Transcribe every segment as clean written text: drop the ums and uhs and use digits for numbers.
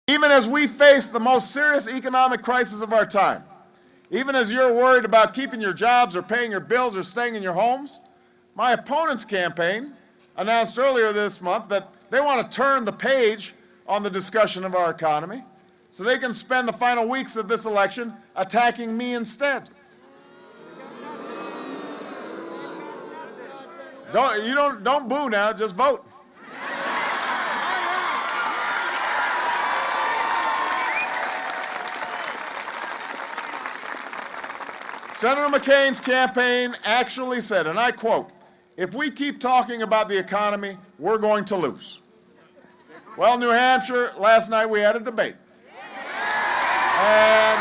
Even as we face the most serious economic crisis of our time, even as you're worried about keeping your jobs or paying your bills or staying in your homes, my opponent's campaign announced earlier this month that they want to turn the page on the discussion of our economy so they can spend the final weeks of this election attacking me instead. Don't boo now, just vote. Senator McCain's campaign actually said, and I quote, "If we keep talking about the economy, we're going to lose." Well, New Hampshire, last night we had a debate. And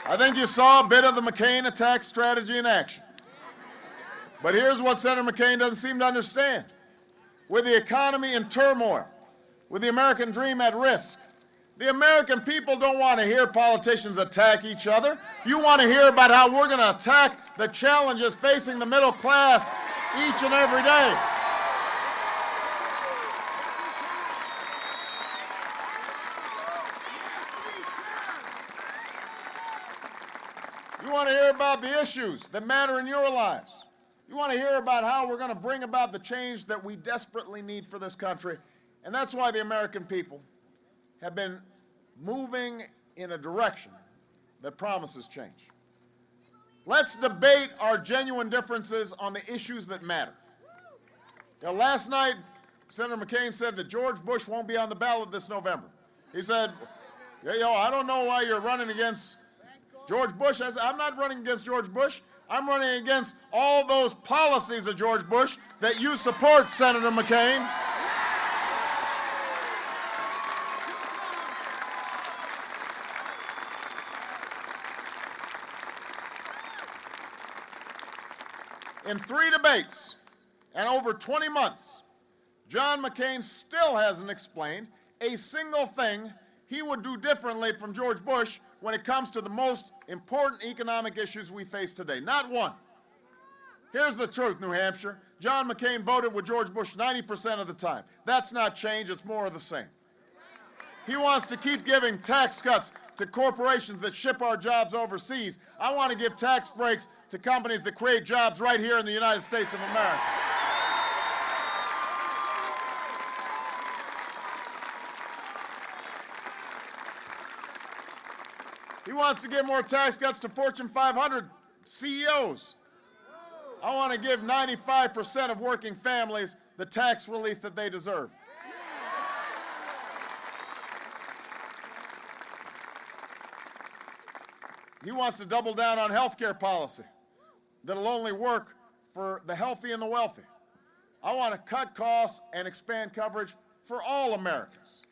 I think you saw a bit of the McCain attack strategy in action. But here's what Senator McCain doesn't seem to understand. With the economy in turmoil, with the American dream at risk, the American people don't want to hear politicians attack each other. You want to hear about how we're going to attack the challenges facing the middle class each and every day. You want to hear about the issues that matter in your lives. You want to hear about how we're going to bring about the change that we desperately need for this country. And that's why the American people have been moving in a direction that promises change. Let's debate our genuine differences on the issues that matter. Now, last night, Senator McCain said that George Bush won't be on the ballot this November. He said, I don't know why you're running against George Bush. I said, I'm not running against George Bush. I'm running against all those policies of George Bush that you support, Senator McCain. In 3 debates and over 20 months, John McCain still hasn't explained a single thing he would do differently from George Bush when it comes to the most important economic issues we face today. Not one. Here's the truth, New Hampshire. John McCain voted with George Bush 90% of the time. That's not change, it's more of the same. He wants to keep giving tax cuts to corporations that ship our jobs overseas. I want to give tax breaks to companies that create jobs right here in the United States of America. He wants to give more tax cuts to Fortune 500 CEOs. I want to give 95% of working families the tax relief that they deserve. He wants to double down on health care policy that'll only work for the healthy and the wealthy. I want to cut costs and expand coverage for all Americans.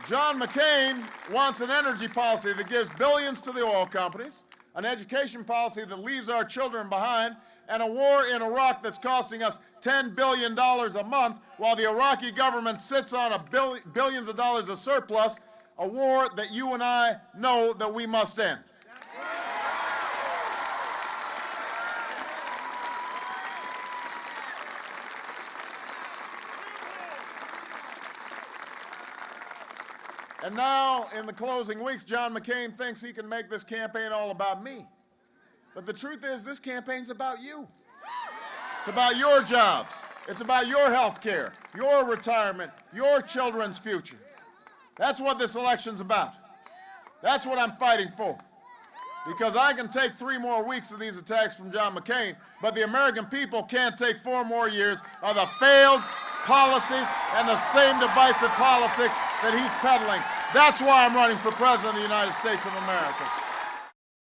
John McCain wants an energy policy that gives billions to the oil companies, an education policy that leaves our children behind, and a war in Iraq that's costing us $10 billion a month while the Iraqi government sits on billions of dollars of surplus, a war that you and I know that we must end. And now, in the closing weeks, John McCain thinks he can make this campaign all about me. But the truth is, this campaign's about you. It's about your jobs. It's about your health care, your retirement, your children's future. That's what this election's about. That's what I'm fighting for. Because I can take 3 more weeks of these attacks from John McCain, but the American people can't take 4 more years of the failed policies and the same divisive politics that he's peddling. That's why I'm running for President of the United States of America.